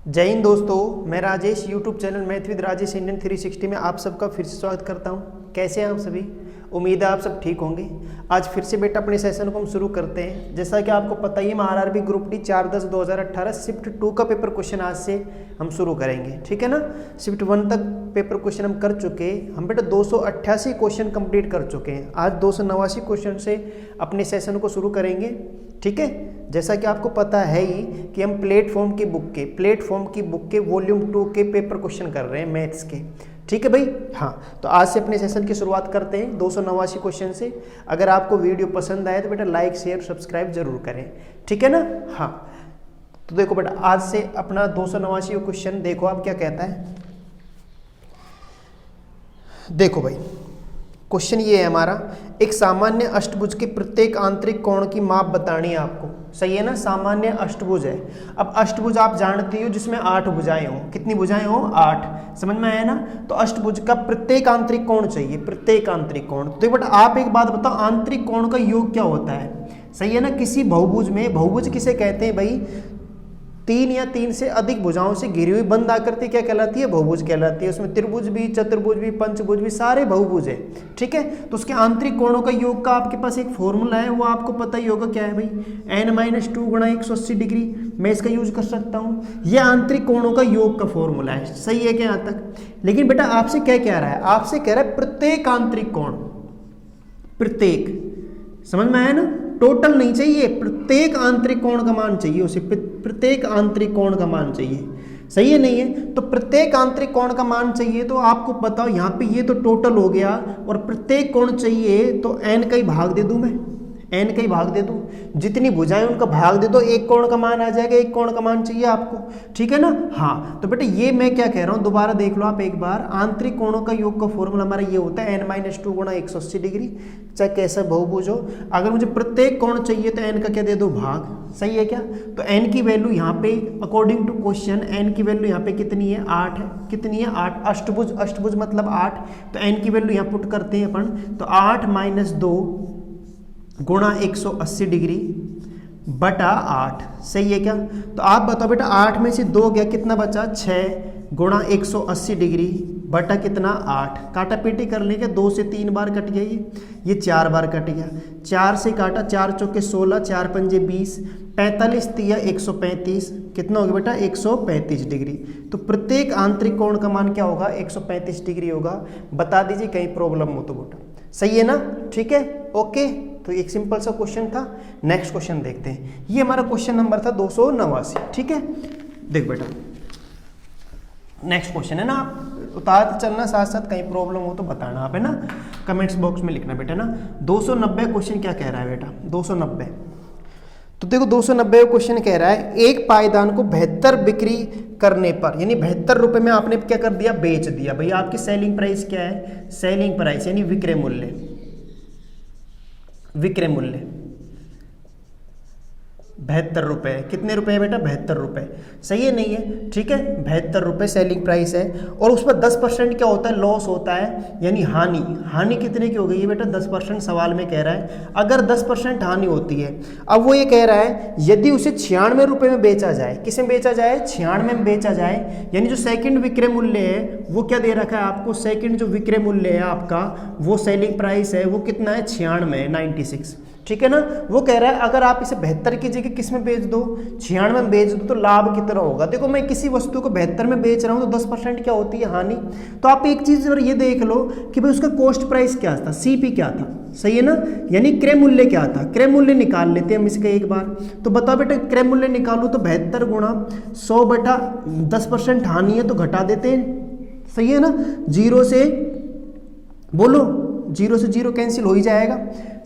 जय हिंद दोस्तों, मैं Rajesh YouTube channel math with Rajesh Indian 360 में आप सबका फिर से स्वागत करता हूं। कैसे हैं आप सभी? उम्मीद है आप सब ठीक होंगे। आज फिर से बेटा अपने सेशन को हम शुरू करते हैं। जैसा कि आपको पता ही है, आरआरबी ग्रुप डी 4/10/2018 शिफ्ट 2 का पेपर क्वेश्चन आज से हम शुरू करेंगे, ठीक है ना। शिफ्ट 1 तक पेपर क्वेश्चन हम कर चुके हैं। हम बेटा 288 क्वेश्चन कंप्लीट कर चुके हैं। आज 289 क्वेश्चन से अपने सेशन को शुरू करेंगे, ठीक है। जैसा कि आपको पता है ही कि हम प्लेटफॉर्म की बुक के वॉल्यूम 2 के पेपर क्वेश्चन कर रहे हैं मैथ्स के, ठीक है भाई। हाँ, तो आज से अपने सेशन की शुरुआत करते हैं 289 क्वेश्चन से। अगर आपको वीडियो पसंद आए तो बेटा लाइक शेयर सब्सक्राइब जरूर करें, ठीक है ना। हाँ, तो देखो बेटा आज से अपना 289 क्वेश्चन देखो आप क्या कहता है। देखो भाई, क्वेश्चन ये है हमारा, एक सामान्य अष्टभुज के प्रत्येक आंतरिक कोण की माप बतानी है आपको, सही है ना। सामान्य अष्टभुज है। अब अष्टभुज आप जानते हो जिसमें 8 भुजाएं हो। कितनी भुजाएं हो? 8। समझ में आया ना। तो अष्टभुज का प्रत्येक आंतरिक कोण चाहिए, प्रत्येक आंतरिक कोण। तो बेटा आप एक बात बताओ, आंतरिक कोण का योग क्या होता है? सही है ना। किसी बहुभुज में, बहुभुज किसे कहते हैं भाई? 3 या 3 से अधिक भुजाओं से घिरी हुई बंद आकृति क्या कहलाती है? बहुभुज कहलाती है। उसमें त्रिभुज भी, चतुर्भुज भी, पंचभुज भी, सारे बहुभुज है, ठीक है। तो उसके आंतरिक कोणों का योग का आपके पास एक फॉर्मूला है, वो आपको पता ही होगा। क्या है भाई? n-2 गुणा 180 डिग्री। मैं इसका यूज कर सकता हूँ। ये आंतरिक कोणों का योग का फॉर्मूला है, सही है क्या यहाँ तक? लेकिन बेटा आपसे क्या कह रहा है? आपसे कह रहा है प्रत्येक आंतरिक कोण, प्रत्येक, समझ में आया ना। टोटल नहीं चाहिए, प्रत्येक आंतरिक कोण का मान चाहिए उसे, प्रत्येक आंतरिक कोण का मान चाहिए, सही है नहीं है। तो प्रत्येक आंतरिक कोण का मान चाहिए, तो आपको बताओ यहाँ पे ये तो टोटल हो गया, और प्रत्येक कोण चाहिए तो n का ही भाग दे दूं मैं, n का ही भाग दे दूं। जितनी भुजाएं उनका भाग दे दो, एक कोण का मान आ जाएगा। एक कोण का मान चाहिए आपको, ठीक है ना। हाँ, तो बेटा ये मैं क्या कह रहा हूँ, दोबारा देख लो आप एक बार। आंतरिक कोणों का योग का फॉर्मूला हमारा ये होता है n-2 गुणा 180 डिग्री, चाहे कैसा बहुभुज हो। अगर मुझे प्रत्येक कोण चाहिए तो n का क्या दे दो? भाग, सही है क्या। तो n की वैल्यू यहाँ पे अकॉर्डिंग टू क्वेश्चन n की वैल्यू यहाँ पे कितनी है? 8 है। कितनी है? 8। अष्टभुज, अष्टभुज मतलब 8, तो n की वैल्यू यहाँ पुट करते हैं अपन। तो 8 - 2 गुणा 180 डिग्री बटा 8, सही है क्या। तो आप बताओ बेटा 8 में से 2 गया, कितना बचा? 6 गुणा 180 डिग्री बटा कितना? 8। काटा पीटी कर लेंगे, 2 से 3 बार कट गया, ये 4 बार कट गया। 4 से काटा, 4 चौके 16, 4 पंजे 20, 45 तिया 135, कितना हो गया बेटा? 135 डिग्री। तो प्रत्येक आंतरिक कोण का मान क्या होगा? 135 डिग्री होगा। बता दीजिए कहीं प्रॉब्लम हो तो बेटा, सही है ना, ठीक है, ओके। तो एक सिंपल सा क्वेश्चन था। नेक्स्ट क्वेश्चन देखते हैं। ये हमारा क्वेश्चन नंबर था 289, ठीक है। देख बेटा नेक्स्ट क्वेश्चन है ना, आप उतारते चलना साथ साथ, कहीं प्रॉब्लम हो तो बताना आप, है ना। कमेंट्स बॉक्स में लिखना बेटा ना। 290 क्वेश्चन क्या कह रहा है बेटा? 290, तो देखो 290 क्वेश्चन कह रहा है, एक पायदान को 72 बिक्री करने पर, यानी 72 रुपए में आपने क्या कर दिया? बेच दिया। भाई आपकी सेलिंग प्राइस क्या है? सेलिंग प्राइस यानी विक्रय मूल्य, विक्रय मूल्य 72 रुपए। कितने रुपए बेटा? 72 रुपए, सही है नहीं है, ठीक है। 72 रुपए सेलिंग प्राइस है, और उस पर 10% क्या होता है? लॉस होता है, यानी हानि। हानि कितने की हो गई है बेटा? 10% सवाल में कह रहा है। अगर 10% हानि होती है, अब वो ये कह रहा है यदि उसे 96 रुपए में बेचा जाए। किस में बेचा जाए? 96 में बेचा जाए। यानी जो सेकंड विक्रय मूल्य है वो क्या दे रखा है आपको? सेकंड जो विक्रय मूल्य है आपका, वो सेलिंग प्राइस है, वो कितना है? 96, 96, ठीक है ना। वो कह रहा है अगर आप इसे 72 की जगह किस में बेच दो? 96 में बेच दो, तो लाभ कितना होगा? देखो मैं किसी वस्तु को 72 में बेच रहा हूं तो 10% क्या होती है? हानि। तो आप एक चीज ये देख लो कि भाई उसका कॉस्ट प्राइस क्या था, सीपी क्या था, सही है ना, यानी क्रय मूल्य क्या था। क्रय मूल्य निकाल लेते हैं हम इसका एक बार। तो बताओ बेटा क्रय मूल्य निकालो तो 72 गुणा 100 बटा 10% हानि है तो घटा देते हैं, सही है ना। 0 से बोलो, 0 से 0 कैंसिल हो ही जाएगा।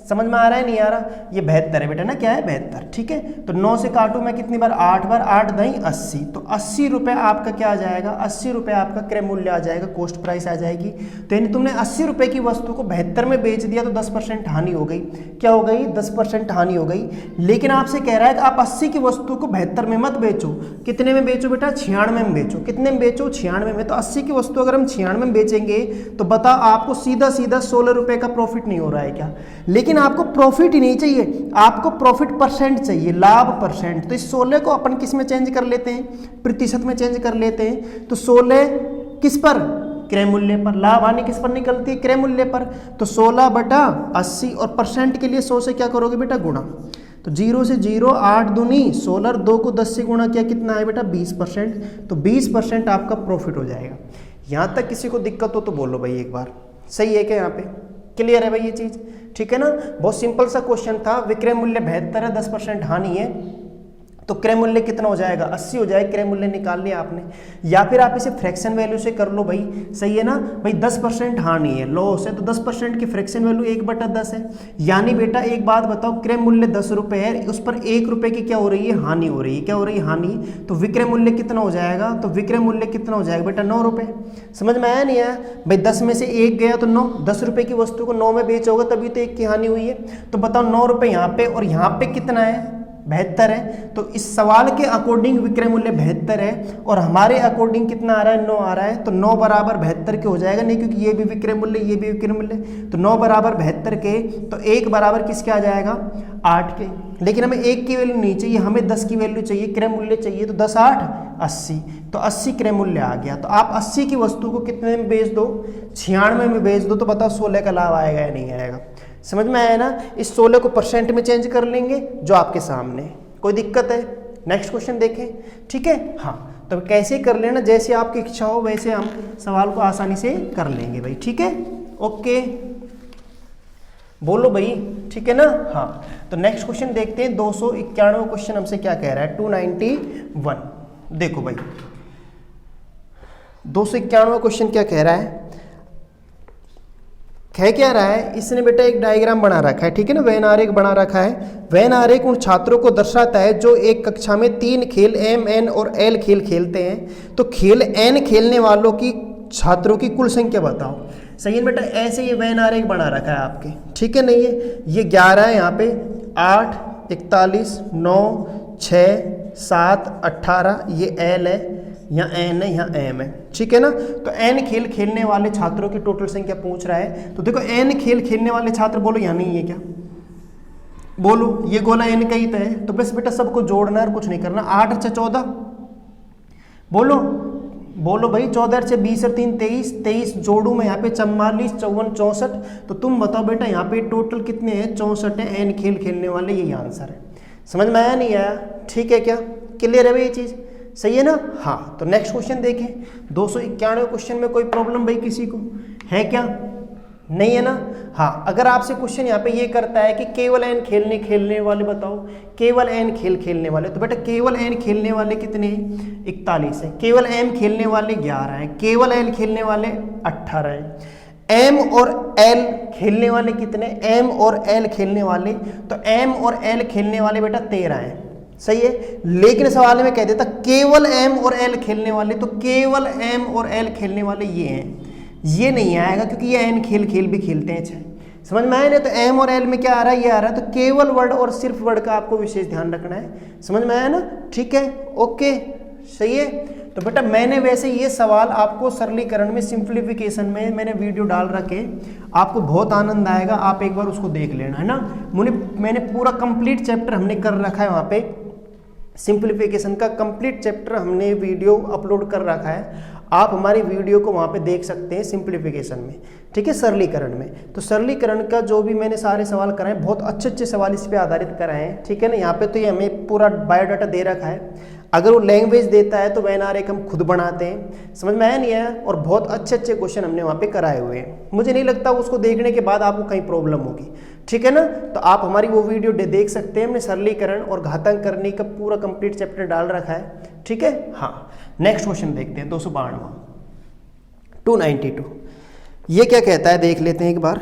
समझ में आ रहा है नहीं आ रहा? ये 72 है बेटा ना, क्या है? 72, ठीक है। तो 9 से काटू मैं कितनी बार? 8 बार, 8 दही 80, तो 80 रुपए आपका क्या आ जाएगा? 80 रुपए आपका क्रय मूल्य आ जाएगा, कॉस्ट प्राइस आ जाएगी। तो यानी तुमने 80 रुपए की वस्तु को 72 में बेच दिया, तो 10% हानि हो गई। क्या हो गई? 10% हानि हो गई। लेकिन आपसे कह रहा है कि आप 80 की वस्तु को 72 में मत बेचो। कितने में बेचो बेटा? 96 में बेचो। कितने में बेचो? 96 में। तो 80 की वस्तु अगर हम 96 में बेचेंगे तो बताओ आपको सीधा सीधा 16 रुपए का प्रॉफिट नहीं हो रहा है क्या? लेकिन आपको प्रॉफिट ही नहीं चाहिए, आपको प्रॉफिट परसेंट चाहिए, लाभ परसेंट। तो इस 16 को अपन किस में चेंज कर लेते हैं, प्रतिशत में चेंज कर लेते हैं। तो 16 किस पर, क्रय मूल्य पर। लाभ हानि किस पर निकलती है, क्रय मूल्य पर। तो 16/80 और परसेंट के लिए 100 से क्या करोगे बेटा, गुणा। तो 0 से 0, 8 दूनी 16, 2 को 10 से गुणा किया, कितना है बेटा 20%। तो 20% आपका प्रॉफिट हो जाएगा। यहाँ तक किसी को दिक्कत हो तो बोलो भाई एक बार, सही है क्या, यहाँ पे क्लियर है भाई ये चीज़, ठीक है ना। बहुत सिंपल सा क्वेश्चन था। विक्रय मूल्य 72 है, 10% हानि है, तो क्रय मूल्य कितना हो जाएगा, 80 हो जाएगा। क्रय मूल्य निकाल लिया आपने। या फिर आप इसे फ्रैक्शन वैल्यू से कर लो भाई, सही है ना भाई। 10% हानि है, लॉस है, तो 10% की फ्रैक्शन वैल्यू 1/10 है। यानी बेटा एक बात बताओ, क्रय मूल्य 10 रुपये है, उस पर 1 रुपये की क्या हो रही है, हानि हो रही है। क्या हो रही है, हानि। तो विक्रय मूल्य कितना हो जाएगा, तो विक्रय मूल्य कितना हो जाएगा बेटा 9 रुपये। समझ में आया नहीं आया भाई। 10 में से 1 गया तो 9, 10 रुपये की वस्तु को 9 में बेचोगे तभी तो 1 की हानि हुई है। तो बताओ 9 रुपये यहाँ पे, और यहाँ पे कितना है, 72 है। तो इस सवाल के अकॉर्डिंग विक्रय मूल्य 72 है, और हमारे अकॉर्डिंग कितना आ रहा है, 9 आ रहा है। तो 9 बराबर 72 के हो जाएगा, नहीं क्योंकि ये भी विक्रय मूल्य, ये भी विक्रय मूल्य। तो 9 बराबर 72 के, तो 1 बराबर किसके आ जाएगा, 8 के। लेकिन हमें 1 की वैल्यू नहीं चाहिए, हमें 10 की वैल्यू चाहिए, क्रय मूल्य चाहिए। तो 10 8 80, तो 80 क्रय मूल्य आ गया। तो आप 80 की वस्तु को कितने में बेच दो, 96 में बेच दो। तो बताओ 16 का लाभ आएगा या नहीं आएगा। समझ में आया ना। इस 16 को परसेंट में चेंज कर लेंगे जो आपके सामने। कोई दिक्कत है, नेक्स्ट क्वेश्चन देखें, ठीक है। हाँ, तो कैसे कर लेना, जैसे आपकी इच्छा हो वैसे हम सवाल को आसानी से कर लेंगे भाई, ठीक है। ओके, बोलो भाई, ठीक है ना। हाँ, तो नेक्स्ट क्वेश्चन देखते हैं। 291 क्वेश्चन हमसे क्या कह रहा है, 291। देखो भाई 291 क्वेश्चन क्या कह रहा है, कह क्या रहा है, इसने बेटा एक डायग्राम बना रखा है, ठीक है ना, वेन आरेख बना रखा है। वेन आरेख उन छात्रों को दर्शाता है जो एक कक्षा में 3 खेल M, N और L खेल खेलते हैं। तो खेल N खेलने वालों की छात्रों की कुल संख्या बताओ। सही है बेटा, ऐसे ये वेन आरेख बना रखा है आपके, ठीक है। नहीं है, ये 11 है, यहाँ पे 8, 41, 9, 6, 7, 18, ये L है, यहाँ N है, यहाँ M है, ठीक है ना। तो N खेल खेलने वाले छात्रों की टोटल संख्या पूछ रहा है। तो देखो N खेल खेलने वाले छात्र, बोलो यहाँ नहीं है क्या, बोलो ये गोला N का ही तो है। तो बस बेटा सबको जोड़ना है और कुछ नहीं करना। 8 और 6 14, बोलो बोलो भाई, 14 से 20 और 3 23, 23 जोड़ू मैं यहाँ पे 44, 54, 64। तो तुम बताओ बेटा यहाँ पे टोटल कितने हैं, 64 है। N खेल खेलने वाले, यही आंसर है। समझ में आया नहीं आया, ठीक है क्या, क्लियर है भाई ये चीज़, सही है ना। हाँ, तो नेक्स्ट क्वेश्चन देखें। 291 क्वेश्चन में कोई प्रॉब्लम भाई किसी को है क्या, नहीं है ना। हाँ, अगर आपसे क्वेश्चन यहाँ पे ये करता है कि केवल N खेलने वाले बताओ, केवल N खेल खेलने वाले, तो बेटा केवल N खेलने वाले कितने हैं, 41 है। केवल M खेलने वाले 11 हैं। केवल L खेलने वाले 18 हैं। M और L खेलने वाले कितने, M और L खेलने वाले, तो M और L खेलने वाले बेटा 13 हैं, सही है। लेकिन सवाल में कह देता केवल M और L खेलने वाले, तो केवल M और L खेलने वाले ये हैं, ये नहीं आएगा क्योंकि ये N खेल भी खेलते हैं। अच्छा, समझ में आया ना। तो M और L में क्या आ रहा है, ये आ रहा है। तो केवल वर्ड और सिर्फ वर्ड का आपको विशेष ध्यान रखना है। समझ में आया ना, ठीक है, ओके, सही है। तो बेटा मैंने वैसे ये सवाल आपको सरलीकरण में, सिंप्लीफिकेशन में मैंने वीडियो डाल रखे, आपको बहुत आनंद आएगा, आप एक बार उसको देख लेना, है ना। मैंने पूरा कंप्लीट चैप्टर हमने कर रखा है वहाँ पे, सिंप्लीफिकेशन का कंप्लीट चैप्टर हमने वीडियो अपलोड कर रखा है। आप हमारी वीडियो को वहाँ पे देख सकते हैं सिंप्लीफिकेशन में, ठीक है, सरलीकरण में। तो सरलीकरण का जो भी मैंने सारे सवाल कराए, बहुत अच्छे सवाल इस पे आधारित कराए हैं, ठीक है ना। यहाँ पे तो ये हमें पूरा बायोडाटा दे रखा है। अगर वो लैंग्वेज देता है तो वेन आरेख हम खुद बनाते हैं। समझ में आया नहीं आया। और बहुत अच्छे क्वेश्चन हमने वहाँ पे कराए हुए हैं। मुझे नहीं लगता उसको देखने के बाद आपको कहीं प्रॉब्लम होगी, ठीक है ना। तो आप हमारी वो वीडियो देख सकते हैं। हमने सरलीकरण और घातांक करने का पूरा कंप्लीट चैप्टर डाल रखा है, ठीक है। हाँ, नेक्स्ट क्वेश्चन देखते हैं। 292 ये क्या कहता है, देख लेते हैं एक बार।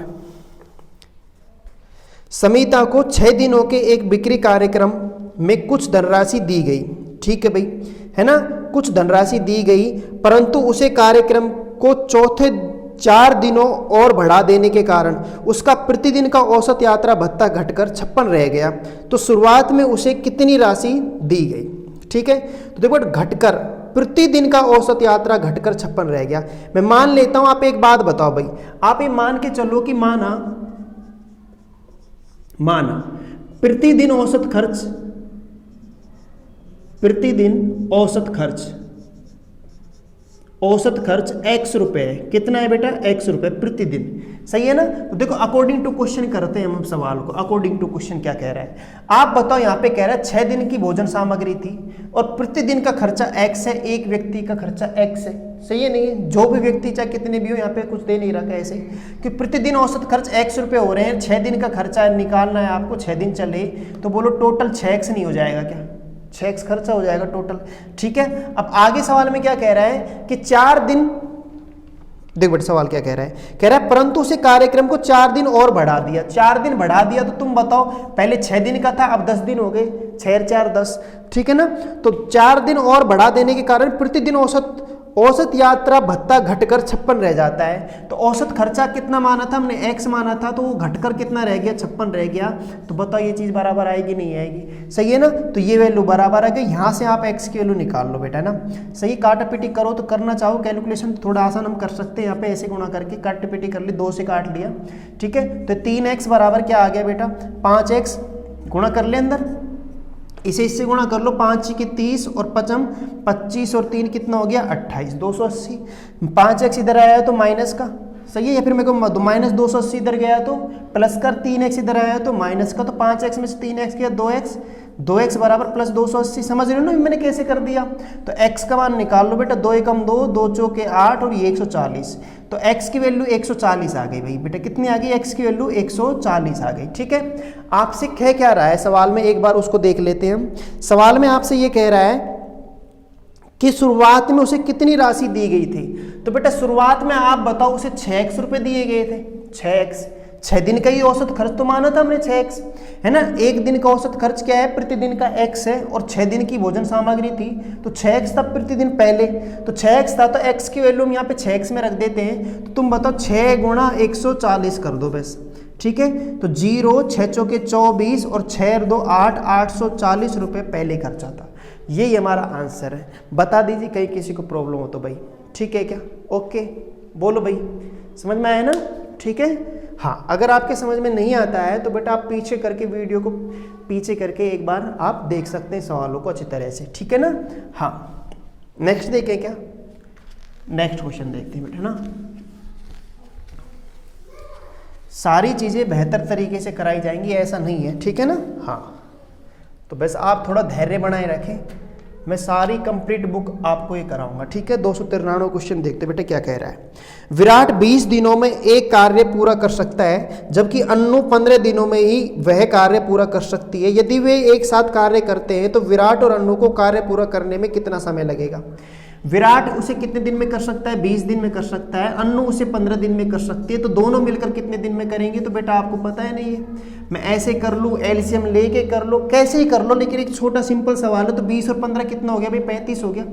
समिता को 6 दिनों के एक बिक्री कार्यक्रम में कुछ धनराशि दी गई, ठीक है भाई, है ना, कुछ धनराशि दी गई, परंतु उसे कार्यक्रम को चौथे 4 दिनों और बढ़ा देने के कारण उसका प्रतिदिन का औसत यात्रा भत्ता घटकर 56 रह गया। तो शुरुआत में उसे कितनी राशि दी गई, ठीक है। तो देखो घटकर, प्रतिदिन का औसत यात्रा घटकर 56 रह गया। मैं मान लेता हूं, आप एक बात बताओ भाई, आप ये मान के चलो कि माना माना प्रतिदिन औसत खर्च, प्रतिदिन औसत खर्च x रुपए है। कितना है बेटा? x रुपए प्रतिदिन। सही है ना? तो देखो अकॉर्डिंग टू क्वेश्चन करते हैं हम सवाल को। अकॉर्डिंग टू क्वेश्चन क्या कह रहा है, आप बताओ। यहाँ पे कह रहा है 6 दिन की भोजन सामग्री थी और प्रतिदिन का खर्चा x है, एक व्यक्ति का खर्चा x है। सही है नहीं है? जो भी व्यक्ति चाहे कितने भी हो, यहाँ पे कुछ दे नहीं रखा है ऐसे कि प्रतिदिन औसत खर्च x रुपए हो रहे हैं, 6 दिन का खर्चा निकालना है आपको, 6 दिन चले तो बोलो टोटल 6x नहीं हो जाएगा क्या? 6x खर्चा हो जाएगा टोटल। ठीक है, अब आगे सवाल में क्या कह रहा है कि 4 दिन, देख बेटा सवाल क्या कह रहा है, कह रहा है परंतु उसे कार्यक्रम को 4 दिन और बढ़ा दिया। 4 दिन बढ़ा दिया तो तुम बताओ, पहले 6 दिन का था, अब 10 दिन हो गए, 6 4 10। ठीक है ना? तो 4 दिन और बढ़ा देने के कारण प्रतिदिन औसत यात्रा भत्ता घटकर 56 रह जाता है। तो औसत खर्चा कितना माना था हमने? x माना था, तो वो घटकर कितना रह गया? 56 रह गया। तो बताओ ये चीज़ बराबर आएगी नहीं आएगी? सही है ना? तो ये वैल्यू बराबर आ गई। यहाँ से आप x की वैल्यू निकाल लो बेटा ना। सही, काटा पीटी करो तो करना चाहो कैलकुलेशन थोड़ा आसान हम कर सकते हैं। यहाँ पे ऐसे गुणा करके काटा पीटी कर ली, 2 से काट लिया। ठीक है, तो 3x बराबर क्या आ गया बेटा? 5x। गुणा कर ले अंदर, इसे इससे गुणा कर लो, 5 की 30 और 5 25 और 3 कितना हो गया? 28, 280। 5x इधर आया तो माइनस का, सही है, या फिर मेरे को माइनस 280 इधर गया तो प्लस कर, 3x इधर आया तो माइनस का, तो 5x में से 3x गया 2x बराबर प्लस 280। समझ रहे हो ना मैंने कैसे कर दिया? तो x का मान निकाल लो बेटा, 2 एकम 2, 2 चौके 8 और ये 140। तो x की वैल्यू 140 आ गई भाई बेटा। कितनी आ गई? x की वैल्यू 140 आ गई। ठीक है, आपसे कह क्या रहा है सवाल में, एक बार उसको देख लेते हैं हम। सवाल में आपसे ये कह रहा है कि शुरुआत में उसे कितनी राशि दी गई थी। तो बेटा शुरुआत में आप बताओ उसे 6x रुपए दिए गए थे। 6x, 6 दिन का ही औसत खर्च तो माना था हमने 6x, है ना? एक दिन का औसत खर्च क्या है? प्रतिदिन का x है, और 6 दिन की भोजन सामग्री थी तो 6x था प्रतिदिन पहले। तो 6x था तो x की वैल्यू हम यहाँ पे 6x में रख देते हैं। तो तुम बताओ 6 गुणा 140 कर दो बस। ठीक है, तो 0, 6 चौके 24 और 6 2 8, 840 रुपये पहले खर्चा था। यही हमारा आंसर है। बता दीजिए कहीं किसी को प्रॉब्लम हो तो भाई। ठीक है क्या? ओके, बोलो भाई, समझ में आया ना? ठीक है, हाँ। अगर आपके समझ में नहीं आता है तो बेटा आप पीछे करके वीडियो को पीछे करके एक बार आप देख सकते हैं सवालों को अच्छी तरह से। ठीक है ना? हाँ, नेक्स्ट देखें क्या? नेक्स्ट क्वेश्चन देखते हैं बेटा ना। सारी चीज़ें बेहतर तरीके से कराई जाएंगी ऐसा नहीं है। ठीक है ना? हाँ, तो बस आप थोड़ा धैर्य बनाए रखें, मैं सारी कंप्लीट बुक आपको ये कराऊंगा। ठीक है, 293 क्वेश्चन देखते बेटा क्या कह रहा है। विराट 20 दिनों में एक कार्य पूरा कर सकता है, जबकि अन्नू 15 दिनों में ही वह कार्य पूरा कर सकती है। यदि वे एक साथ कार्य करते हैं तो विराट और अन्नू को कार्य पूरा करने में कितना समय लगेगा? विराट उसे कितने दिन में कर सकता है? 20 दिन में कर सकता है। अन्नू उसे 15 दिन में कर सकती है। तो दोनों मिलकर कितने दिन में करेंगे? तो बेटा आपको पता है नहीं है, मैं ऐसे कर लूँ, एलसीएम लेके कर लो, कैसे ही कर लो, लेकिन एक छोटा सिंपल सवाल है। तो 20 और 15 कितना हो गया भाई? 35 हो गया।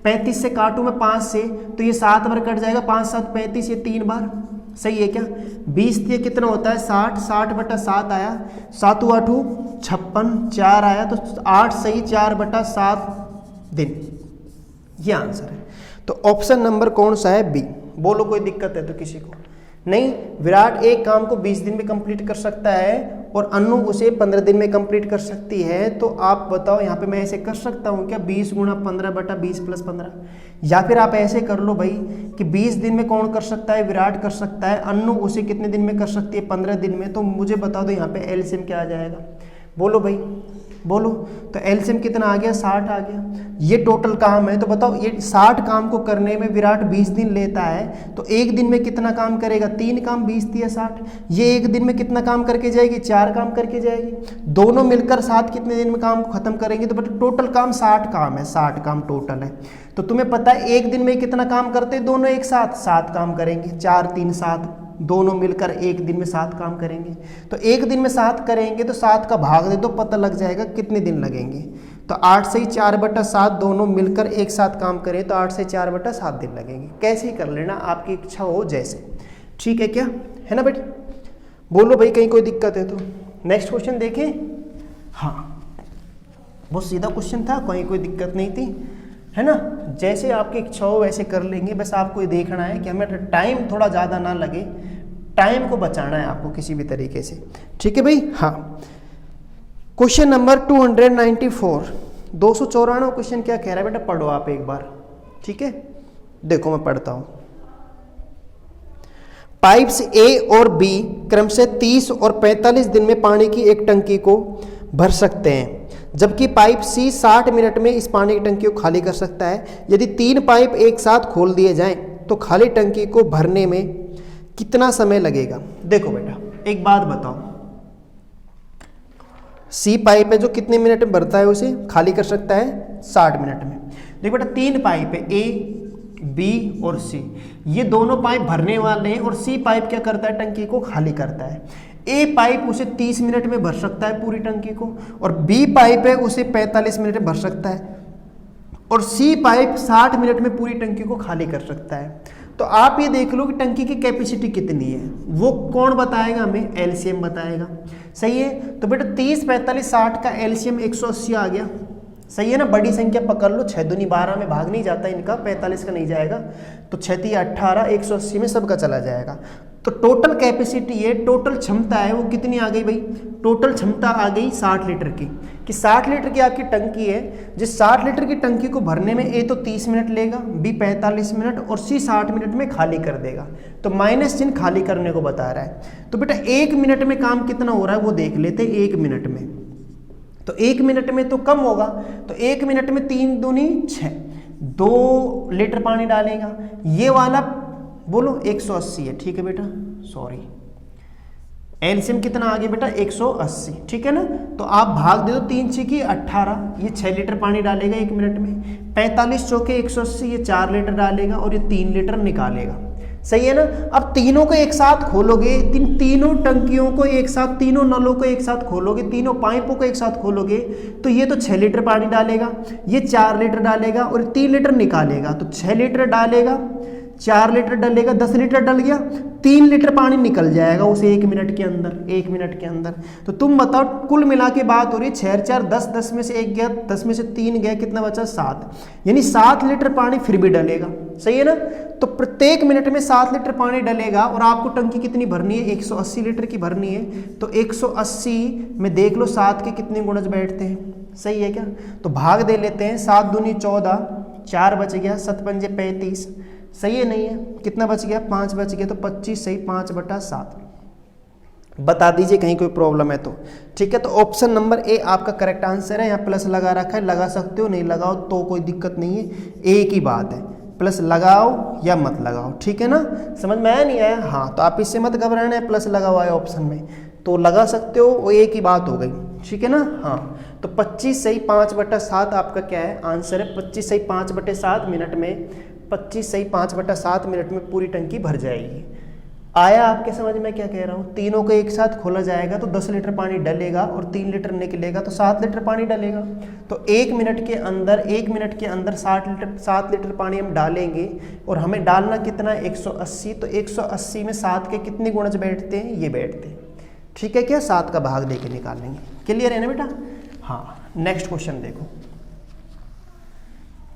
35 से काटूँ मैं 5 से तो ये 7 बार कट जाएगा, 5 7 35, ये 3 बार। सही है क्या? 20 ये कितना होता है? 60, 60/7 आया, 7 8 56, 4 आया तो 8 सही 4/7 दिन। ये आंसर है। तो ऑप्शन नंबर कौन सा है? बी। बोलो कोई दिक्कत है तो किसी को? नहीं, विराट एक काम को 20 दिन में कंप्लीट कर सकता है और अन्नू उसे 15 दिन में कंप्लीट कर सकती है। तो आप बताओ यहाँ पे मैं ऐसे कर सकता हूँ क्या? 20 गुणा 15/20 + 15। या फिर आप ऐसे कर लो भाई कि 20 दिन में कौन कर सकता है? विराट कर सकता है। अन्नू उसे कितने दिन में कर सकती है? 15 दिन में। तो मुझे बता दो यहाँ पे एलसीएम क्या आ जाएगा? बोलो भाई, बोलो। तो एलसीएम कितना आ गया? 60 आ गया। ये टोटल काम है। तो बताओ ये 60 काम को करने में विराट 20 दिन लेता है, तो एक दिन में कितना काम करेगा? 3 काम, 20 × 60। ये एक दिन में कितना काम करके जाएगी? 4 काम करके जाएगी। दोनों मिलकर 7 कितने दिन में काम को खत्म करेंगे? तो बेटा टोटल काम 60 काम है, 60 काम टोटल है। तो तुम्हें पता है एक दिन में कितना काम करते हैं दोनों एक साथ? 7 काम करेंगे। 4 3 7, दोनों मिलकर एक दिन में 7 काम करेंगे। तो एक दिन में 7 करेंगे तो 7 का भाग दे दो, पता लग जाएगा कितने दिन लगेंगे। तो 8 से 4/7 दोनों मिलकर एक साथ काम करें तो 8 से 4/7 दिन लगेंगे। कैसे ही कर लेना, आपकी इच्छा हो जैसे। ठीक है क्या? है ना बेटा? बोलो भाई कहीं कोई दिक्कत है तो। नेक्स्ट क्वेश्चन देखें। हाँ, बहुत सीधा क्वेश्चन था, कहीं कोई दिक्कत नहीं थी, है ना? जैसे आपकी इच्छा हो वैसे कर लेंगे। बस आपको ये देखना है कि हमें टाइम थोड़ा ज़्यादा ना लगे, टाइम को बचाना है आपको किसी भी तरीके से, ठीक है भाई। हाँ, क्वेश्चन नंबर 294, 294 क्वेश्चन क्या कह रहा है बेटा, पढ़ो आप एक बार, ठीक है। देखो मैं पढ़ता हूं। पाइप्स ए और बी क्रम से 30 और 45 दिन में पानी की एक टंकी को भर सकते हैं, जबकि पाइप सी 60 मिनट में इस पानी की टंकी को खाली कर सकता है। यदि 3 पाइप एक साथ खोल दिए जाएं तो खाली टंकी को भरने में कितना समय लगेगा। देखो बेटा एक बात बताओ, सी पाइप है जो कितने मिनट में भरता है, उसे खाली कर सकता है 60 मिनट में। देखो बेटा 3 पाइप है, ए बी और सी, ये दोनों पाइप भरने वाले हैं और सी पाइप क्या करता है, टंकी को खाली करता है। ए पाइप उसे 30 मिनट में भर सकता है पूरी टंकी को, और बी पाइप है उसे 45 मिनट में भर सकता है, और सी पाइप 60 मिनट में पूरी टंकी को खाली कर सकता है। तो आप ये देख लो कि टंकी की कैपेसिटी कितनी है, वो कौन बताएगा हमें, एलसीएम बताएगा, सही है। तो बेटा 30, 45, 60 का एलसीएम 180 आ गया, सही है ना। बड़ी संख्या पकड़ लो, 6 दूनी 12 में भाग नहीं जाता इनका, 45 का नहीं जाएगा, तो 6 3 18, 180 में सबका चला जाएगा। तो टोटल कैपेसिटी है, टोटल क्षमता है वो कितनी आ गई भाई, टोटल क्षमता आ गई 60 लीटर की, कि 60 लीटर की आपकी टंकी है। जिस 60 लीटर की टंकी को भरने में ए तो 30 मिनट लेगा, बी 45 मिनट और सी 60 मिनट में खाली कर देगा। तो माइनस चिन्ह खाली करने को बता रहा है। तो बेटा 1 मिनट में काम कितना हो रहा है वो देख लेते, 1 मिनट में, तो 1 मिनट में तो कम होगा, तो 1 मिनट में 3 दूनी 6, 2 लीटर पानी डालेगा। ये वाला बोलो 180 है, ठीक है बेटा, सॉरी एलसीएम कितना आ गया बेटा 180, ठीक है ना। तो आप भाग दे दो, 3 6 की 18, ये 6 लीटर पानी डालेगा 1 मिनट में, 45 चौके 180, ये 4 लीटर डालेगा और ये 3 लीटर निकालेगा, सही है ना। अब तीनों को एक साथ खोलोगे, तीनों टंकियों को एक साथ, तीनों नलों को एक साथ खोलोगे, तीनों पाइपों को एक साथ खोलोगे, तो ये तो 6 लीटर पानी डालेगा, ये 4 लीटर डालेगा और 3 लीटर निकालेगा। तो 6 लीटर डालेगा, 4 लीटर डालेगा, 10 लीटर डल गया, 3 लीटर पानी निकल जाएगा उसे 1 मिनट के अंदर, 1 मिनट के अंदर। तो तुम बताओ, कुल मिला के बात हो रही है 6 4 10, 10 में से 1 गया, 10 में से 3 गया, कितना बचा 7, यानी 7 लीटर पानी फिर भी डलेगा, सही है ना। तो प्रत्येक मिनट में 7 लीटर पानी डलेगा और आपको टंकी कितनी भरनी है, 180 लीटर की भरनी है। तो 180 में देख लो 7 के कितने गुणज बैठते हैं, सही है क्या। तो भाग दे लेते हैं, 7 दूनी 14, 4 बच गया, 7 पंजे 35, सही है नहीं है, कितना बच गया 5 बच गया, तो 25 सही, 5/7। बता दीजिए कहीं कोई प्रॉब्लम है तो, ठीक है। तो ऑप्शन नंबर ए आपका करेक्ट आंसर है। यहाँ प्लस लगा रखा है, लगा सकते हो, नहीं लगाओ तो कोई दिक्कत नहीं है, एक ही बात है, प्लस लगाओ या मत लगाओ, ठीक है ना। समझ में आया नहीं आया, हाँ। तो आप इससे मत घबराना है, प्लस लगा हुआ है ऑप्शन में, तो लगा सकते हो, वो एक ही बात हो गई, ठीक है ना। हाँ, तो 25 सही 5/7 आपका क्या है आंसर है। 25 सही 5/7 मिनट में, 25 सही 5/7 मिनट में पूरी टंकी भर जाएगी। आया आपके समझ में क्या कह रहा हूँ। तीनों को एक साथ खोला जाएगा तो 10 लीटर पानी डलेगा और 3 लीटर निकलेगा, तो 7 लीटर पानी डलेगा। तो 1 मिनट के अंदर 7 लीटर पानी हम डालेंगे, और हमें डालना कितना है 180। तो 180 में 7 के कितने गुणज बैठते हैं, ये बैठते हैं, ठीक है क्या। 7 का भाग देके निकालेंगे, क्लियर है ना बेटा। हाँ, नेक्स्ट क्वेश्चन देखो,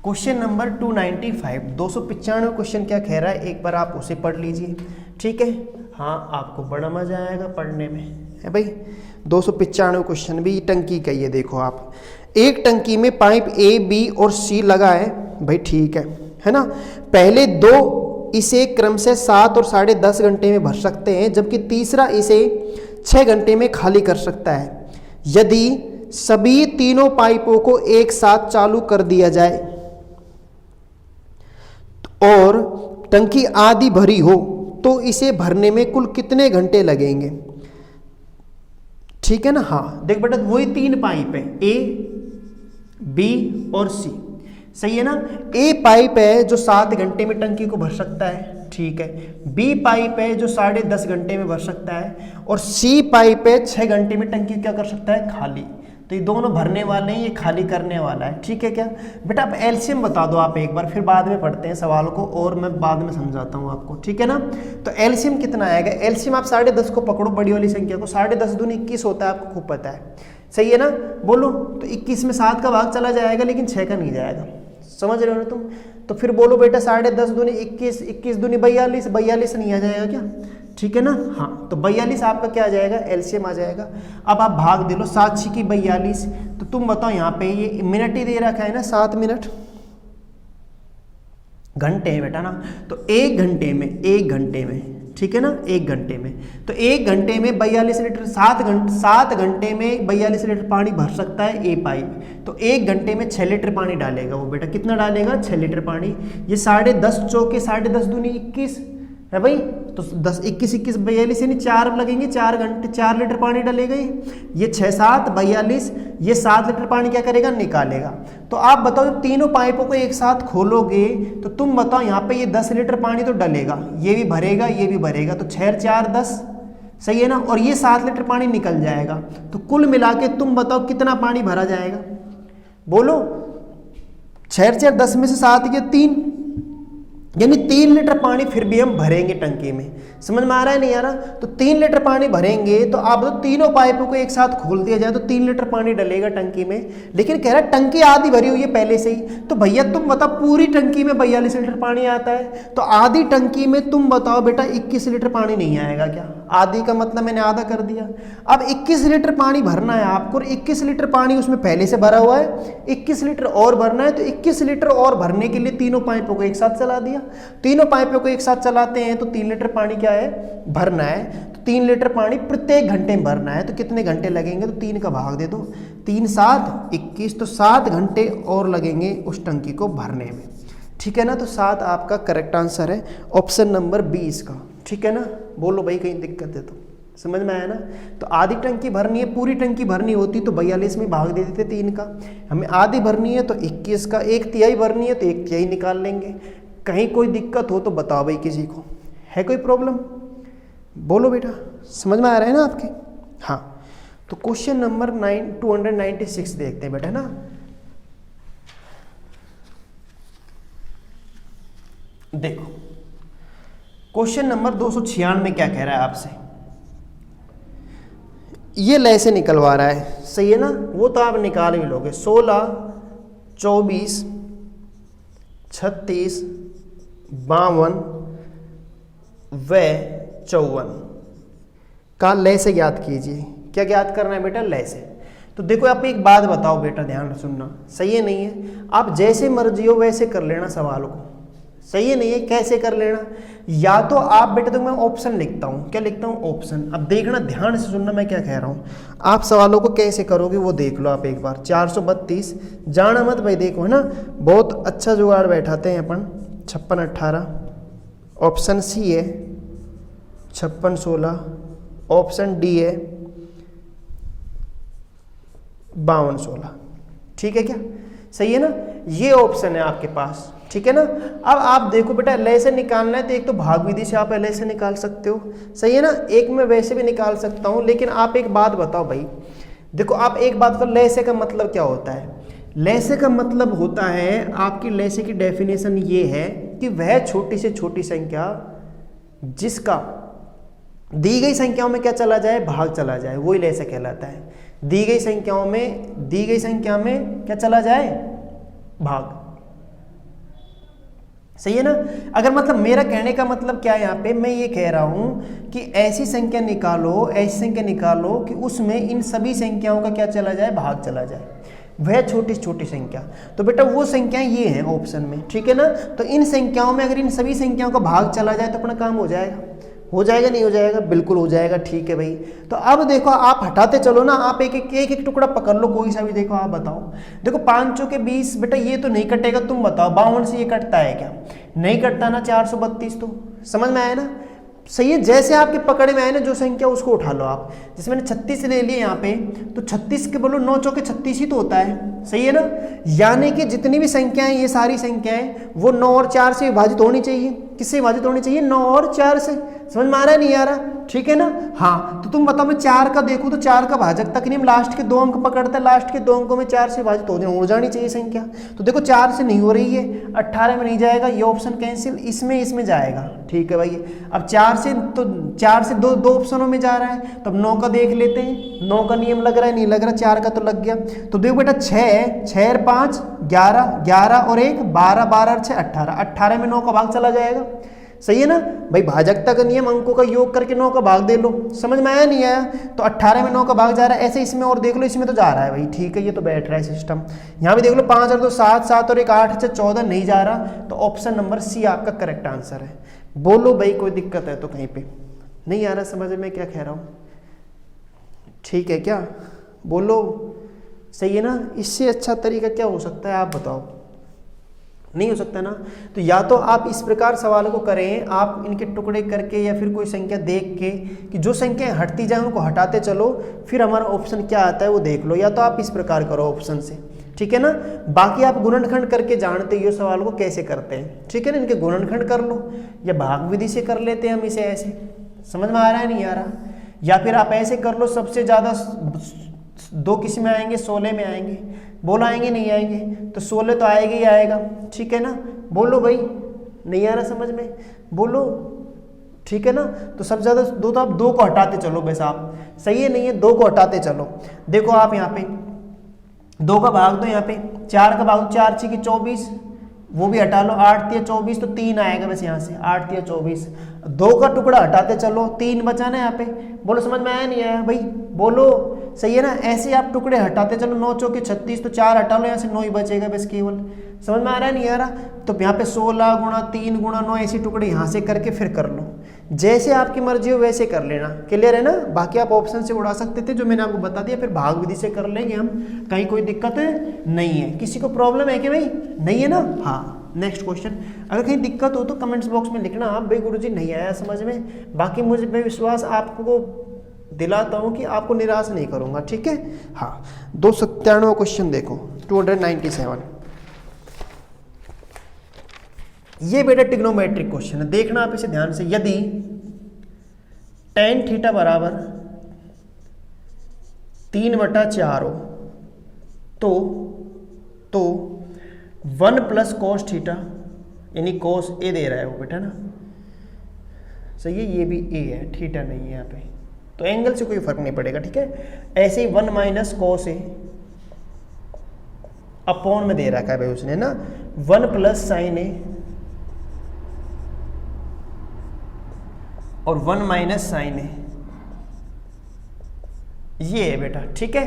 क्वेश्चन नंबर 295, 295 क्वेश्चन क्या कह रहा है, एक बार आप उसे पढ़ लीजिए, ठीक है। हाँ, आपको बड़ा मजा आएगा पढ़ने में, है भाई। 295 क्वेश्चन भी टंकी का ही है। देखो आप, एक टंकी में पाइप ए बी और सी लगा है भाई, ठीक है ना। पहले 2 इसे क्रम से 7 और 10.5 घंटे में भर सकते हैं, जबकि तीसरा इसे 6 घंटे में खाली कर सकता है। यदि सभी तीनों पाइपों को एक साथ चालू कर दिया जाए और टंकी आधी भरी हो तो इसे भरने में कुल कितने घंटे लगेंगे, ठीक है ना। हाँ, देख बेटा वही 3 पाइप है, ए बी और सी, सही है ना। ए पाइप है जो 7 घंटे में टंकी को भर सकता है, ठीक है। बी पाइप है जो 10.5 घंटे में भर सकता है, और सी पाइप है 6 घंटे में टंकी क्या कर सकता है, खाली। तो ये दोनों भरने वाले हैं, ये खाली करने वाला है, ठीक है क्या बेटा। आप एलसीएम बता दो आप एक बार, फिर बाद में पढ़ते हैं सवाल को, और मैं बाद में समझाता हूँ आपको, ठीक है ना। तो एलसीएम कितना आएगा, एलसीएम आप 10.5 को पकड़ो, बड़ी वाली संख्या को, 10.5 दूनी 21 होता है, आपको खूब पता है, सही है ना। बोलो, तो 21 में 7 का भाग चला जाएगा, लेकिन 6 का नहीं जाएगा, समझ रहे हो ना तुम। तो फिर बोलो बेटा 10.5 दूनी 21, 21 दूनी 42, 42 नहीं आ जाएगा क्या, ठीक है ना। हाँ, तो 42 आपका क्या आ जाएगा, एलसीएम आ जाएगा। अब आप भाग दे लो 7 6 की 42, तो तुम बताओ यहाँ पे ये मिनट ही दे रखा है ना, 7 मिनट, घंटे है बेटा ना, तो 1 घंटे में, 1 घंटे में, ठीक है ना, 1 घंटे में, तो 1 घंटे में 42 लीटर, 7 घंटे में 42 लीटर पानी भर सकता है ए पाइप, तो 1 घंटे में 6 लीटर पानी डालेगा वो बेटा, कितना डालेगा, 6 लीटर पानी। ये 10.5 चौके 10.5 दूनी 21 है भाई, तो 10 21 21 42 यानी 4 लगेंगे, 4 घंटे 4 लीटर पानी डालेगा ये 6 7 42, ये 7 लीटर पानी क्या करेगा, निकालेगा। तो आप बताओ तीनों पाइपों को एक साथ खोलोगे तो तुम बताओ यहाँ पे ये 10 लीटर पानी तो डलेगा, ये भी भरेगा ये भी भरेगा, तो 6 4 10, सही है ना, और ये 7 लीटर पानी निकल जाएगा। तो कुल मिला के तुम बताओ कितना पानी भरा जाएगा, बोलो। 6 4 10 में से 7 ये 3, यानी 3 लीटर पानी फिर भी हम भरेंगे टंकी में, समझ में आ रहा है नहीं आ रहा। तो 3 लीटर पानी भरेंगे, तो आप तो तीनों पाइपों को एक साथ खोल दिया जाए तो 3 लीटर पानी डलेगा टंकी में, लेकिन कह रहा है टंकी आधी भरी हुई है पहले से ही। तो भैया तुम बताओ पूरी टंकी में 42 लीटर पानी आता है, तो आधी टंकी में तुम बताओ बेटा 21 लीटर पानी नहीं आएगा क्या, आधी का मतलब मैंने आधा कर दिया। अब 21 लीटर पानी भरना है आपको, और 21 लीटर पानी उसमें पहले से भरा हुआ है, 21 लीटर और भरना है, तो 21 लीटर और भरने के लिए तीनों पाइपों को एक साथ चला दिया। तीनों पाइपों को एक साथ चलाते हैं तो 3 लीटर पानी क्या है, भरना है। तो 3 लीटर पानी प्रत्येक घंटे में भरना है, तो कितने घंटे लगेंगे, तो 3 का भाग दे दो, 3 7 21, तो 7 घंटे और लगेंगे उस टंकी को भरने में, ठीक है ना। तो 7 आपका करेक्ट आंसर है, ऑप्शन नंबर 20 का, ठीक है ना। बोलो भाई कहीं दिक्कत है तो, समझ में आया ना। तो आधी टंकी भरनी है, पूरी टंकी भरनी होती तो 42 में भाग दे देते 3 का, हमें आधी भरनी है तो 21 का, 1/3 भरनी है तो 1/3 निकाल लेंगे। कहीं कोई दिक्कत हो तो बताओ भाई, किसी को है कोई प्रॉब्लम, बोलो बेटा, समझ में आ रहा है ना आपके। हाँ, तो क्वेश्चन नंबर 296 देखते हैं बेटा ना। देखो क्वेश्चन नंबर 296 क्या कह रहा है आपसे, ये लय से निकलवा रहा है, सही है ना, वो तो आप निकाल भी लोगे। 16 24 36 52 व 54 का लय से ज्ञात कीजिए। क्या ज्ञात करना है बेटा, लय से। तो देखो आप एक बात बताओ बेटा, ध्यान सुनना, सही है नहीं है, आप जैसे मर्जी हो वैसे कर लेना सवाल को, सही है नहीं है, कैसे कर लेना, या तो आप बेटा, तो मैं ऑप्शन लिखता हूँ, क्या लिखता हूँ, ऑप्शन। अब देखना ध्यान से सुनना मैं क्या कह रहा हूँ, आप सवालों को कैसे करोगे वो देख लो आप एक बार। 432 जाना मत भाई, देखो है ना, बहुत अच्छा जुगाड़ बैठाते हैं अपन। 56 18, ऑप्शन सी है 56 16, ऑप्शन डी है 52 16, ठीक है क्या, सही है ना, ये ऑप्शन है आपके पास, ठीक है ना। अब आप देखो बेटा, लय से निकालना है तो एक तो भाग विधि से आप लय से निकाल सकते हो, सही है ना, एक मैं वैसे भी निकाल सकता हूं, लेकिन आप एक बात बताओ भाई, देखो आप एक बात बताओ, लय से का मतलब क्या होता है। लय से का मतलब होता है, आपकी लय से की डेफिनेशन ये है कि वह छोटी से छोटी संख्या जिसका दी गई संख्याओं में क्या चला जाए, भाग चला जाए, वही लय से कहलाता है। दी गई संख्या में क्या चला जाए, भाग, सही है ना। अगर मतलब मेरा कहने का मतलब क्या है, यहाँ पे मैं ये कह रहा हूं कि ऐसी संख्या निकालो कि उसमें इन सभी संख्याओं का क्या चला जाए, भाग चला जाए, वह छोटी से छोटी संख्या। तो बेटा वो संख्याएं ये हैं ऑप्शन में, ठीक है ना। तो इन संख्याओं में अगर इन सभी संख्याओं का भाग चला जाए तो अपना काम हो जाएगा नहीं हो जाएगा, बिल्कुल हो जाएगा, ठीक है भाई। तो अब देखो आप हटाते चलो ना, आप एक टुकड़ा पकड़ लो कोई सा भी, देखो आप बताओ, देखो 5 के 20 बेटा ये तो नहीं कटेगा, तुम बताओ 52 से ये कटता है क्या, नहीं कटता ना। 432 तो समझ में आया ना, सही है। जैसे आपके पकड़े में आए ना जो संख्या उसको उठा लो आप, जैसे मैंने 36 ले लिए यहाँ पे, तो 36 के बोलो 9 चौके 36 ही तो होता है, सही है ना। यानी कि जितनी भी संख्याएं, ये सारी संख्याएं वो 9 और 4 से विभाजित होनी चाहिए। किससे विभाजित होनी चाहिए, 9 और 4 से। समझ में आ रहा है नहीं आ रहा, ठीक है ना। हाँ, तो तुम बताओ मैं 4 का देखूं तो 4 का भाजक तक नहीं, लास्ट के 2 अंक पकड़ता है, लास्ट के 2 अंकों में 4 से विभाजित हो जानी चाहिए संख्या। तो देखो 4 से नहीं हो रही है, 18 में नहीं जाएगा, ये ऑप्शन कैंसिल, इसमें जाएगा, ठीक है भाई। अब 4 से दो ऑप्शनों में जा रहा है, तो अब 9 का देख लेते हैं, 9 का नियम लग रहा है, नहीं लग रहा, 4 का तो लग गया। तो देखो बेटा 6 और 5 11 11 और 1 12 12 और 6 18, 18 में 9 का भाग चला जाएगा, सही है ना भाई। भाजकता का नियम अंकों का योग करके 9 का भाग दे लो। समझ में आया नहीं आया? तो 18 में 9 का भाग जा रहा है, ऐसे इसमें और देख लो, इसमें तो जा रहा है भाई, ठीक है, ये तो बैठ रहा है सिस्टम। यहाँ भी देख लो 5 और 2 7, 7 और 1 8 से 14 नहीं जा रहा, तो ऑप्शन नंबर सी आपका करेक्ट आंसर है। बोलो भाई कोई दिक्कत है तो कहीं पे नहीं आ रहा समझ में क्या कह रहा हूँ? ठीक है क्या? बोलो सही है ना? इससे अच्छा तरीका क्या हो सकता है आप बताओ? नहीं हो सकता ना। तो या तो आप इस प्रकार सवालों को करें, आप इनके टुकड़े करके या फिर कोई संख्या देख के कि जो संख्याएं हटती जाए उनको हटाते चलो, फिर हमारा ऑप्शन क्या आता है वो देख लो। या तो आप इस प्रकार करो ऑप्शन से, ठीक है ना। बाकी आप गुणनखंड करके जानते ही हो सवाल को कैसे करते हैं, ठीक है ना। इनके गुणनखंड कर लो या भाग विधि से कर लेते हैं हम इसे ऐसे। समझ में आ रहा है नहीं आ रहा? या फिर आप ऐसे कर लो, सबसे ज़्यादा 2 किस में आएंगे? 16 में आएंगे। बोलो आएंगे नहीं आएंगे? तो 16 तो आएगा ही आएगा, ठीक है ना। बोलो भाई नहीं आ रहा समझ में? बोलो ठीक है ना। तो सबसे ज़्यादा 2 तो आप 2 को हटाते चलो बस आप, सही है नहीं है? 2 को हटाते चलो। देखो आप यहाँ पे 2 का भाग दो, यहाँ पे 4 का भाग दो, 4 6 की 24, वो भी हटा लो, 8 3 24, तो 3 आएगा बस यहाँ से, 8 3 24। 2 का टुकड़ा हटाते चलो, 3 बचाना है यहाँ पे। बोलो समझ में आया नहीं आया भाई? बोलो सही है ना। ऐसे आप टुकड़े हटाते चलो, 9 चौके 36, तो 4 हटा लो यहाँ से, 9 ही बचेगा बस केवल। समझ में आ रहा है नहीं आ रहा? तो यहाँ पे 16 गुणा 3 गुणा 9 ऐसे टुकड़े यहाँ से करके फिर कर लो, जैसे आपकी मर्जी हो वैसे कर लेना। क्लियर है ना? बाकी आप ऑप्शन से उड़ा सकते थे जो मैंने आपको बता दिया, फिर भाग विधि से कर लेंगे हम, कहीं कोई दिक्कत नहीं है। किसी को प्रॉब्लम है कि भाई? नहीं है ना? हाँ नेक्स्ट क्वेश्चन। अगर कहीं दिक्कत हो तो कमेंट्स बॉक्स में लिखना आप भाई गुरुजी नहीं आया समझ में। बाकी मुझे मैं विश्वास आपको दिलाता हूं कि आपको निराश नहीं करूंगा, ठीक है। हाँ 297 क्वेश्चन देखो, 297। ये बेटा ट्रिग्नोमेट्रिक क्वेश्चन है, देखना आप इसे ध्यान से। यदि tan थीटा बराबर 3/4 हो तो 1 प्लस cos थीटा, यानी cos a दे रहा है वो बेटा ना, सही है। ये भी a है, थीटा नहीं है यहाँ पे, तो एंगल से कोई फर्क नहीं पड़ेगा, ठीक है। ऐसे ही 1 माइनस cos a अपॉन में दे रखा है भाई उसने ना, 1 प्लस साइन a और 1 माइनस साइन a, ये है बेटा, ठीक है।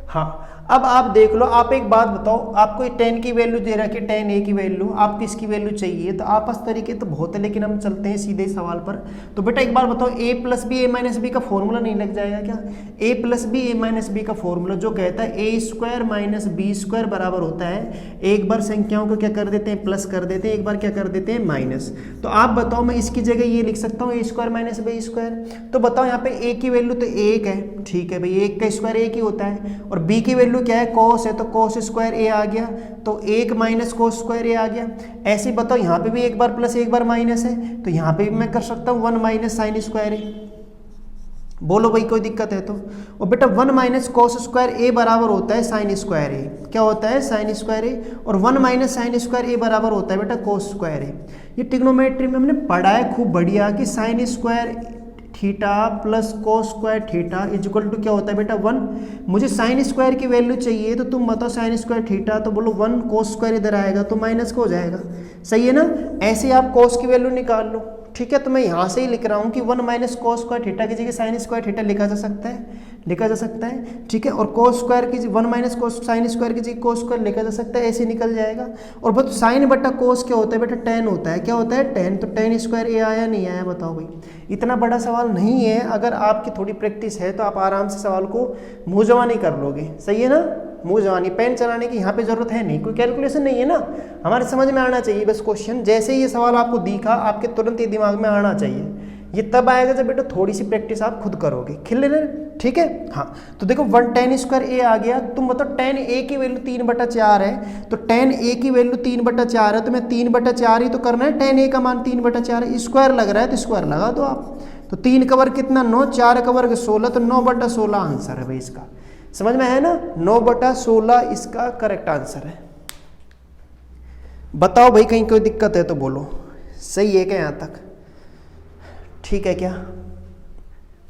हाँ अब आप देख लो, आप एक बात बताओ, आपको tan की वैल्यू दे रखी है, tan a की वैल्यू, आप किसकी वैल्यू चाहिए? तो आपस तरीके तो बहुत है, लेकिन हम चलते हैं सीधे सवाल पर। तो बेटा एक बार बताओ, a plus B a minus B का फॉर्मूला नहीं लग जाएगा क्या? a plus B a minus B का फॉर्मूला जो कहता है a square minus B square बराबर होता है, एक बार संख्याओं को क्या कर देते हैं? प्लस कर देते हैं, एक बार क्या कर देते हैं? माइनस। तो आप बताओ, मैं इसकी जगह ये लिख सकता हूँ a square minus B square. तो बताओ यहाँ पे a की वैल्यू तो 1 है, ठीक है भाई, 1 का स्क्वायर 1 ही होता है, और b की वैल्यू क्या है? cos है, तो cos स्क्वायर a आ गया, तो 1 माइनस cos स्क्वायर a आ गया। ऐसे बताओ यहाँ पे भी एक बार प्लस एक बार माइनस है, तो यहाँ पे भी मैं कर सकता हूँ 1 माइनस साइन स्क्वायर a। बोलो भाई कोई दिक्कत है तो? और बेटा 1 माइनस cos स्क्वायर a बराबर होता है साइन स्क्वायर a। क्या होता है? Sine square a। और 1 माइनस साइन स्क्वायर a बराबर होता है बेटा cos स्क्वायर a। ये ट्रिग्नोमेट्री में हमने पढ़ा है खूब बढ़िया कि sine square theta plus cos square theta is equal to क्या होता है बेटा? 1। मुझे साइन स्क्वायर की वैल्यू चाहिए, तो तुम बताओ साइन स्क्वायर थीटा, तो बोलो 1 cos स्क्वायर इधर आएगा तो माइनस का हो जाएगा, सही है ना। ऐसे आप cos की वैल्यू निकाल लो, ठीक है। तो मैं यहाँ से ही लिख रहा हूँ कि 1 माइनस cos स्क्वायर थीटा की जगह साइन स्क्वायर थीटा लिखा जा सकता है, ठीक है। और cos स्क्वायर की 1 माइनस cos साइन स्क्वायर की जगह cos स्क्वायर लिखा जा सकता है, ऐसे निकल जाएगा। और बट साइन बटा cos क्या होता है बेटा? tan होता है। क्या होता है? tan। तो tan स्क्वायर a आया नहीं आया? बताओ भाई, इतना बड़ा सवाल नहीं है। अगर आपकी थोड़ी प्रैक्टिस है तो आप आराम से सवाल को मुँह जवानी कर लोगे, सही है ना। मुँह जवानी, पेन चलाने की यहाँ पे जरूरत है नहीं, कोई कैलकुलेशन नहीं है ना, हमारे समझ में आना चाहिए बस क्वेश्चन। जैसे ही ये सवाल आपको दिखा, आपके तुरंत ही दिमाग में आना चाहिए। ये तब आएगा जब बेटा थोड़ी सी प्रैक्टिस आप खुद करोगे, खिल रहे, ठीक है। हाँ तो देखो 1 tan स्क्वायर a आ गया। तुम बताओ tan a की वैल्यू 3/4 है, तो tan a की वैल्यू 3/4 है, तो मैं 3/4 ही तो करना है। tan a का मान 3/4 है, स्क्वायर लग रहा है तो स्क्वायर लगा दो आप। तो 3 का वर्ग कितना? 9, 4 का वर्ग 16, तो 9/16 आंसर है भाई इसका। समझ में है ना? 9/16 इसका करेक्ट आंसर है। बताओ भाई कहीं कोई दिक्कत है तो बोलो, सही है क्या यहाँ तक? ठीक है क्या?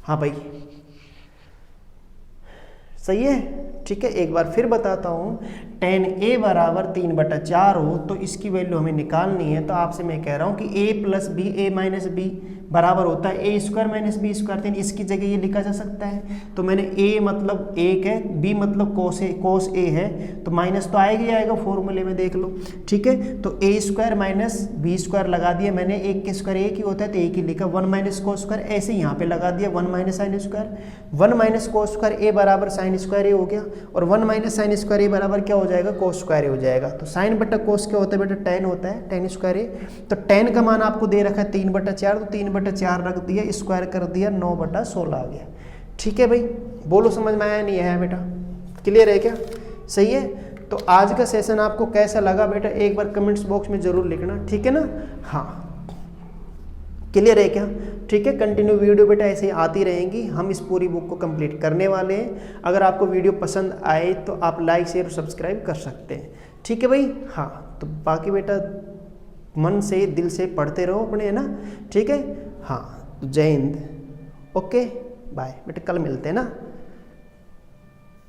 हाँ भाई सही है, ठीक है। एक बार फिर बताता हूँ, tan a बराबर 3/4 हो तो इसकी वैल्यू हमें निकालनी है। तो आपसे मैं कह रहा हूँ कि a plus B A minus B बराबर होता है A square minus B square. तो इसकी जगह ये लिखा जा सकता है। तो मैंने a मतलब 1 है, b मतलब कोस a है, तो माइनस तो आएगा ही आएगा, फॉर्मूले में देख लो, ठीक है। तो a square minus B square लगा दिया मैंने, 1 के स्क्वायर 1 ही होता है तो 1 ही लिखा, 1 माइनस कोस स्क्वायर ऐसे यहाँ पे लगा दिया, 1 minus sine square, 1 minus cos square a बराबर साइन स्क्वायर a हो गया, और 1 माइनस साइन स्क्वायर a बराबर क्या हो जाएगा, कोस स्क्वायर a हो जाएगा। तो साइन बटा कोस क्या होता है बेटा, tan होता है, tan स्क्वायर a। तो tan का मान आपको दे रखा है 3/4, तो 3/4 रख दिया, स्क्वायर कर दिया, 9/16 आ गया। ठीक है भाई, बोलो समझ में आया नहीं है बेटा, क्लियर है क्या, सही है। तो आज का सेशन आपको कैसा लगा बेटा, एक बार कमेंट्स बॉक्स में जरूर लिखना, ठीक है ना। हाँ, क्लियर है क्या, ठीक है। कंटिन्यू वीडियो बेटा ऐसे ही आती रहेंगी, हम इस पूरी बुक को कंप्लीट करने वाले हैं। अगर आपको वीडियो पसंद आए तो आप लाइक शेयर और सब्सक्राइब कर सकते हैं, ठीक है भाई। हाँ, तो बाकी बेटा मन से दिल से पढ़ते रहो अपने, है ना, ठीक है। हाँ, जय हिंद, ओके बाय बेटा, कल मिलते हैं ना।